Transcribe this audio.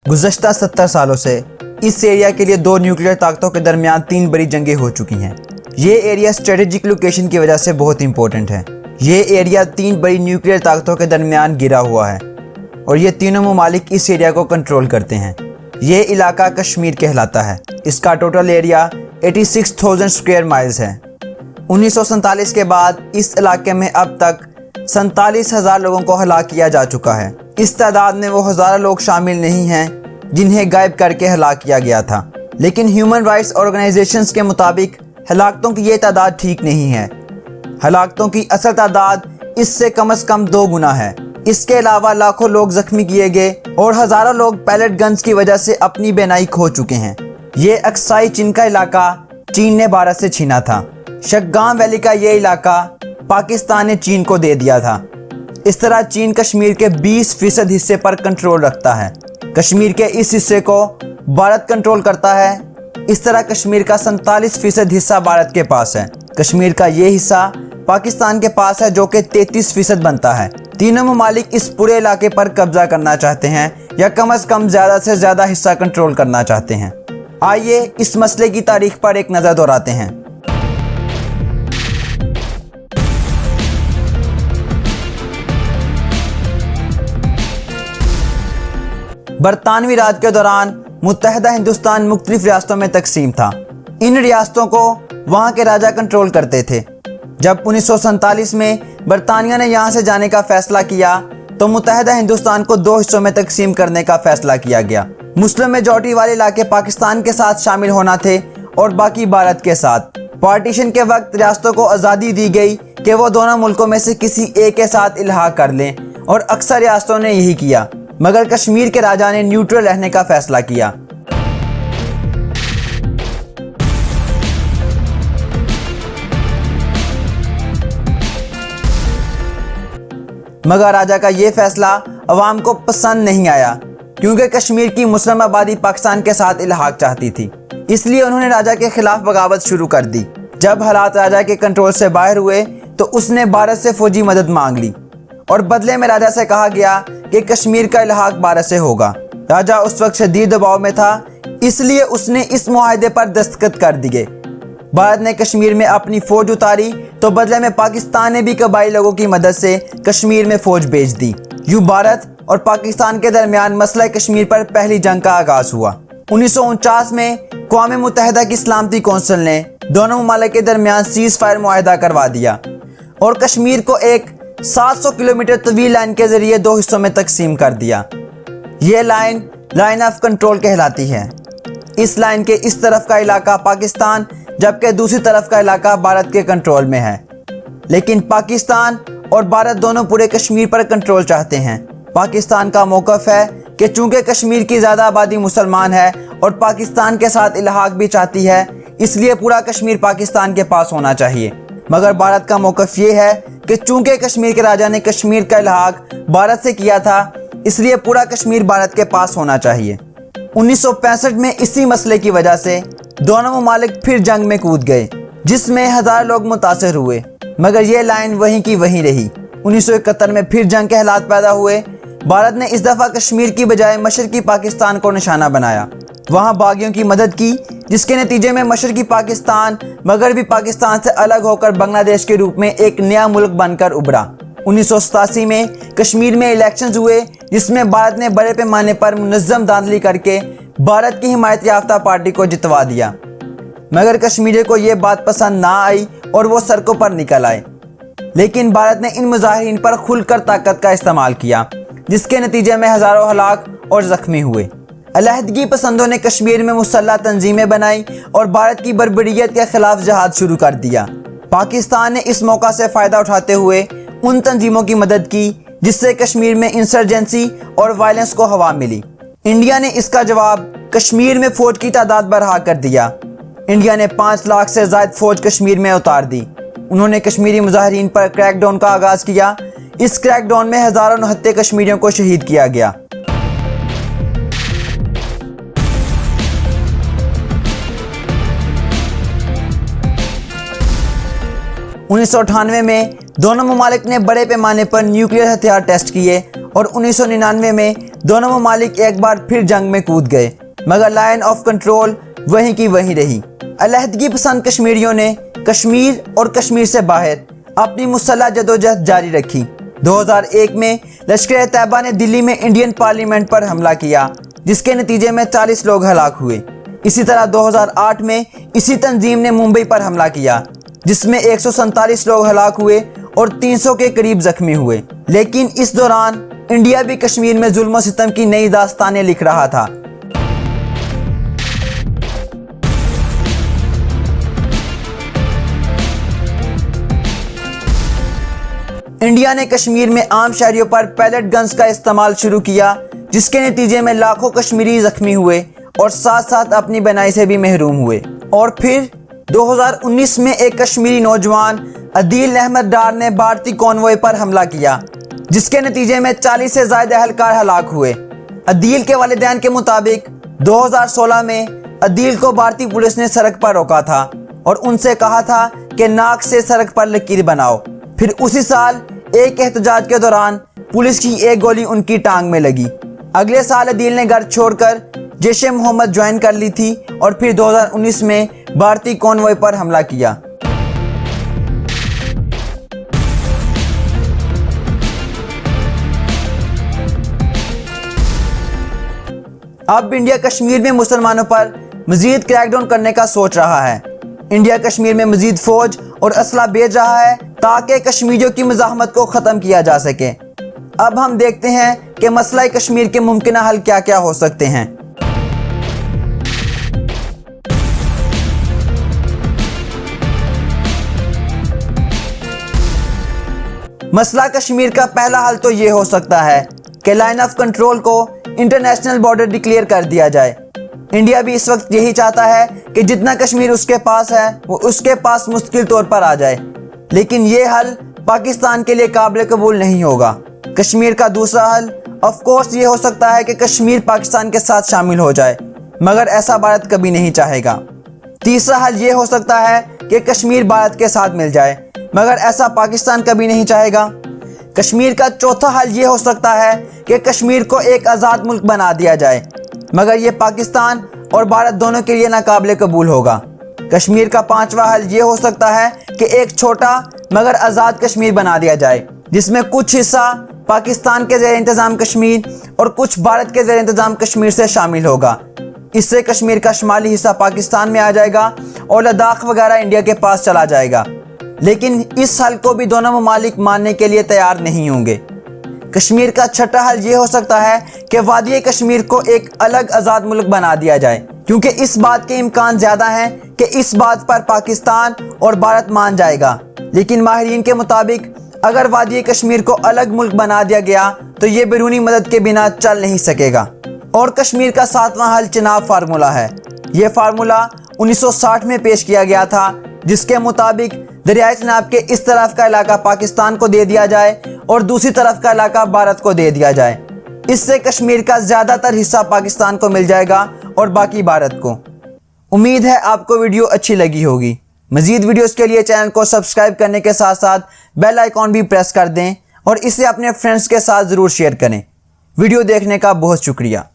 गुज़श्ता 70 सालों से इस एरिया के लिए दो न्यूक्लियर ताकतों के दरमियान 3 बड़ी जंगें हो चुकी हैं। ये एरिया स्ट्रेटेजिक लोकेशन की वजह से बहुत इंपॉर्टेंट है। ये एरिया 3 बड़ी न्यूक्लियर ताकतों के दरमियान गिरा हुआ है और ये तीनों ममालिक इस एरिया को कंट्रोल करते हैं। ये इलाका कश्मीर कहलाता है। इसका टोटल एरिया 86,000 स्क्वायर माइल्स है। 1947 के बाद इस इलाके में अब तक 47,000 लोगों को हलाक किया जा चुका है। इस तादाद में वो हज़ारों लोग शामिल नहीं हैं जिन्हें गायब करके हलाक किया गया था। लेकिन ह्यूमन राइट्स ऑर्गेनाइजेशंस के मुताबिक हलाकतों की ये तादाद ठीक नहीं है। हलाकतों की असल तादाद इससे कम से कम 2 गुना है। इसके अलावा लाखों लोग जख्मी किए गए और हज़ारों लोग पैलेट गन्स की वजह से अपनी बेनाई खो चुके हैं। ये अक्साई चीन का इलाका चीन ने भारत से छीना था। शक्गाम वैली का ये इलाका पाकिस्तान ने चीन को दे दिया था। इस तरह चीन कश्मीर के 20% हिस्से पर कंट्रोल रखता है। कश्मीर के इस हिस्से को भारत कंट्रोल करता है। इस तरह कश्मीर का 47% हिस्सा भारत के पास है। कश्मीर का ये हिस्सा पाकिस्तान के पास है जो कि 33% बनता है। तीनों ममालिक इस पूरे इलाके पर कब्जा करना चाहते हैं या कम से कम ज़्यादा से ज़्यादा हिस्सा कंट्रोल करना चाहते हैं। आइए इस मसले की तारीख पर एक नज़र दौड़ाते हैं। बरतानवी राज के दौरान मुत्तहदा हिंदुस्तान मुख्तलिफ रियासतों में तकसीम था। इन रियासतों को वहाँ के राजा कंट्रोल करते थे। जब 1947 में बरतानिया ने यहाँ से जाने का फैसला किया तो मुत्तहदा हिंदुस्तान को 2 हिस्सों में तकसीम करने का फैसला किया गया। मुस्लिम मेजॉरिटी वाले इलाके पाकिस्तान के साथ शामिल होना थे और बाकी भारत के साथ। पार्टीशन के वक्त रियासतों को आज़ादी दी गई कि वो दोनों मुल्कों में से किसी एक के साथ इल्हाक कर लें और अक्सर रियासतों ने यही किया, मगर कश्मीर के राजा ने न्यूट्रल रहने का फैसला किया। मगर राजा का ये फैसला अवाम को पसंद नहीं आया क्योंकि कश्मीर की मुस्लिम आबादी पाकिस्तान के साथ इल्हाक चाहती थी। इसलिए उन्होंने राजा के खिलाफ बगावत शुरू कर दी। जब हालात राजा के कंट्रोल से बाहर हुए तो उसने भारत से फौजी मदद मांग ली और बदले में राजा से कहा गया कि कश्मीर का इल्हाक भारत से होगा। राजा उस वक्त शदीद दबाव में था, इसलिए उसने इस मुआहदे पर दस्तखत कर दिए। भारत ने कश्मीर में अपनी फौज उतारी तो बदले में पाकिस्तान ने भी कबाइली लोगों की मदद से कश्मीर में फौज भेज दी। यूं भारत और पाकिस्तान के दरमियान मसला कश्मीर पर पहली जंग का आगाज हुआ। 1949 में अक़वाम मुत्तहिदा की सलामती कौंसिल ने दोनों ममालिक के दरमियान सीज़ फायर मुआहदा करवा दिया और कश्मीर को एक 700 किलोमीटर तवील लाइन के जरिए 2 हिस्सों में तकसीम कर दिया। ये लाइन ऑफ कंट्रोल कहलाती है। इस लाइन के इस तरफ का इलाका पाकिस्तान जबकि दूसरी तरफ का इलाका भारत के कंट्रोल में है। लेकिन पाकिस्तान और भारत दोनों पूरे कश्मीर पर कंट्रोल चाहते हैं। पाकिस्तान का मौक़िफ़ है कि चूंकि कश्मीर की ज़्यादा आबादी मुसलमान है और पाकिस्तान के साथ इल्हाक भी चाहती है, इसलिए पूरा कश्मीर पाकिस्तान के पास होना चाहिए। मगर भारत का मौक़िफ़ ये है कि चूंकि कश्मीर के राजा ने कश्मीर का इल्हाक भारत से किया था, इसलिए पूरा कश्मीर भारत के पास होना चाहिए। 1965 में इसी मसले की वजह से दोनों ममालिक फिर जंग में कूद गए जिसमें हज़ार लोग मुतासर हुए, मगर ये लाइन वहीं की वहीं रही। 1971 में फिर जंग के हालात पैदा हुए। भारत ने इस दफ़ा कश्मीर की बजाय मशरक़ी पाकिस्तान को निशाना बनाया, वहाँ बागियों की मदद की, जिसके नतीजे में मशरक़ी पाकिस्तान मगरबी पाकिस्तान से अलग होकर बांग्लादेश के रूप में एक नया मुल्क बनकर उभरा। 1987 में कश्मीर में इलेक्शंस हुए जिसमें भारत ने बड़े पैमाने पर मुनज़्ज़म धांधली करके भारत की हिमायत याफ्ता पार्टी को जितवा दिया, मगर कश्मीरियों को ये बात पसंद ना आई और वो सड़कों पर निकल आए। लेकिन भारत ने इन मुजाहिरीन पर खुलकर ताकत का इस्तेमाल किया, जिसके नतीजे में हज़ारों हलाक और ज़ख्मी हुए। अलहदगी पसंदों ने कश्मीर में मुसल्लह तंजीमें बनाई और भारत की बर्बरियत के खिलाफ जहाद शुरू कर दिया। पाकिस्तान ने इस मौका से फ़ायदा उठाते हुए उन तंजीमों की मदद की जिससे कश्मीर में इंसर्जेंसी और वायलेंस को हवा मिली। इंडिया ने इसका जवाब कश्मीर में फ़ौज की तादाद बढ़ा कर दिया। इंडिया ने 5 लाख से ज़ायद फ़ौज कश्मीर में उतार दी। उन्होंने कश्मीरी मुजाहिरीन पर क्रैकडाउन का आगाज़ किया। इस क्रैकडाउन में हज़ारों निहत्थे कश्मीरियों को शहीद किया गया। 1998 में दोनों ममालिक ने बड़े पैमाने पर न्यूक्लियर हथियार टेस्ट किए और 1999 में दोनों ममालिक एक बार फिर जंग में कूद गए, मगर लाइन ऑफ कंट्रोल वहीं की वहीं रही। अलहदगी पसंद कश्मीरियों ने कश्मीर और कश्मीर से बाहर अपनी मुसल्लह जदोजहद जारी रखी। 2001 में लश्कर तैयबा ने दिल्ली में इंडियन पार्लियामेंट पर हमला किया, जिसके नतीजे में 40 लोग हलाक हुए। इसी तरह 2008 में इसी तंजीम ने मुंबई पर हमला किया, जिसमें 147 लोग हलाक हुए और 300 के करीब जख्मी हुए। लेकिन इस दौरान इंडिया भी कश्मीर में जुल्म सितम की नई दास्तानें लिख रहा था। इंडिया ने कश्मीर में आम शहरियों पर पैलेट गन्स का इस्तेमाल शुरू किया, जिसके नतीजे में लाखों कश्मीरी जख्मी हुए और साथ साथ अपनी बनाई से भी महरूम हुए। और फिर 2019 में एक कश्मीरी नौजवान अदील अहमद डार ने भारतीय कॉन्वॉय पर हमला किया, जिसके नतीजे में 40 से ज्यादा एहलकार हलाक हुए। अदील के वालिदैन के मुताबिक 2016 में अदील को भारतीय पुलिस ने सड़क पर रोका था और उनसे कहा था कि नाक से सड़क पर लकीर बनाओ। फिर उसी साल एक एहतजाज के दौरान पुलिस की एक गोली उनकी टांग में लगी। अगले साल अदील ने घर छोड़कर जैश-ए मोहम्मद ज्वाइन कर ली थी और फिर 2019 में भारतीय कॉन्वॉय पर हमला किया। अब इंडिया कश्मीर में मुसलमानों पर मजीद क्रैकडाउन करने का सोच रहा है। इंडिया कश्मीर में मजीद फौज और असला भेज रहा है ताकि कश्मीरियों की मज़ाहमत को ख़त्म किया जा सके। अब हम देखते हैं कि मसला कश्मीर के मुमकिन हल क्या क्या हो सकते हैं। मसला कश्मीर का पहला हल तो ये हो सकता है कि लाइन ऑफ कंट्रोल को इंटरनेशनल बॉर्डर डिक्लेयर कर दिया जाए। इंडिया भी इस वक्त यही चाहता है कि जितना कश्मीर उसके पास है वो उसके पास मुश्किल तौर पर आ जाए, लेकिन ये हल पाकिस्तान के लिए काबिल कबूल नहीं होगा। कश्मीर का दूसरा हल ऑफ कोर्स ये हो सकता है कि कश्मीर पाकिस्तान के साथ शामिल हो जाए, मगर ऐसा भारत कभी नहीं चाहेगा। तीसरा हल ये हो सकता है कि कश्मीर भारत के साथ मिल जाए, मगर ऐसा पाकिस्तान कभी नहीं चाहेगा। कश्मीर का चौथा हल ये हो सकता है कि कश्मीर को एक आज़ाद मुल्क बना दिया जाए, मगर ये पाकिस्तान और भारत दोनों के लिए नाकाबिले कबूल होगा। कश्मीर का पांचवा हल ये हो सकता है कि एक छोटा मगर आज़ाद कश्मीर बना दिया जाए, जिसमें कुछ हिस्सा पाकिस्तान के ज़ेर इंतज़ाम कश्मीर और कुछ भारत के ज़ेर इंतज़ाम कश्मीर से शामिल होगा। इससे कश्मीर का शुमाली हिस्सा पाकिस्तान में आ जाएगा और लद्दाख वगैरह इंडिया के पास चला जाएगा। लेकिन इस हल को भी दोनों ममालिक मानने के लिए तैयार नहीं होंगे। कश्मीर का छठा हल ये हो सकता है कि वादी कश्मीर को एक अलग आज़ाद मुल्क बना दिया जाए, क्योंकि इस बात के इम्कान ज़्यादा हैं कि इस बात पर पाकिस्तान और भारत मान जाएगा। लेकिन माहिरीन के मुताबिक अगर वादी कश्मीर को अलग मुल्क बना दिया गया तो ये बैरूनी मदद के बिना चल नहीं सकेगा। और कश्मीर का सातवां हल चिनाब फार्मूला है। ये फार्मूला 1960 में पेश किया गया था, जिसके मुताबिक दरियाए चिनाब के इस तरफ का इलाका पाकिस्तान को दे दिया जाए और दूसरी तरफ का इलाका भारत को दे दिया जाए। इससे कश्मीर का ज़्यादातर हिस्सा पाकिस्तान को मिल जाएगा और बाकी भारत को। उम्मीद है आपको वीडियो अच्छी लगी होगी। मज़ीद वीडियोस के लिए चैनल को सब्सक्राइब करने के साथ साथ बेल आइकॉन भी प्रेस कर दें और इसे अपने फ्रेंड्स के साथ ज़रूर शेयर करें। वीडियो देखने का बहुत शुक्रिया।